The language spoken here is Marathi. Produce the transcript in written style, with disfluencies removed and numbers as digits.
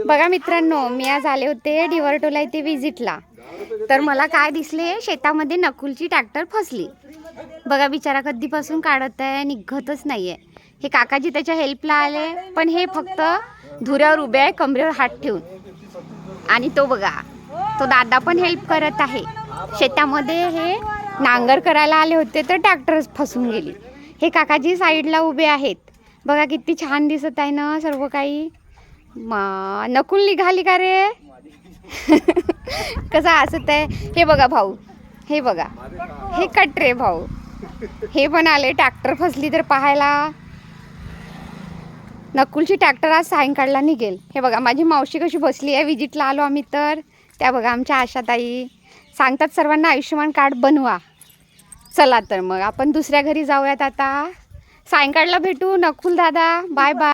बघा मित्रांनो, मी आज आले होते डिवर्टोला इथे विजिटला. तर मला काय दिसले, शेतामध्ये नकुलची ट्रॅक्टर फसली. बघा बिचारा कधीपासून काढत आहे, निघतच नाहीये. हे काकाजी त्याच्या हेल्पला आले, पण हे फक्त धुऱ्यावर उभे आहे, कमरेवर हात ठेवून. आणि तो बघा, तो दादा पण हेल्प करत आहे. शेतामध्ये हे नांगर करायला आले होते, तर ट्रॅक्टर फसून गेली. हे काकाजी साईडला उभे आहेत. बघा किती छान दिसत आहे ना सर्व काही. नकुल निघाली का रे? कसा हसत आहे. हे बघा भाऊ, हे बघा, हे कटरे भाऊ, हे पण आले ट्रॅक्टर फसली तर पाहायला. नकुलची ट्रॅक्टर आज सायंकाळला निघेल. हे बघा माझी मावशी कशी बसली आहे. विजिटला आलो आम्ही तर. त्या बघा आमच्या आशाताई सांगतात सर्वांना आयुष्यमान कार्ड बनवा. चला तर मग आपण दुसऱ्या घरी जाऊयात आता. सायंकाळला भेटू. नकुल दादा बाय बाय.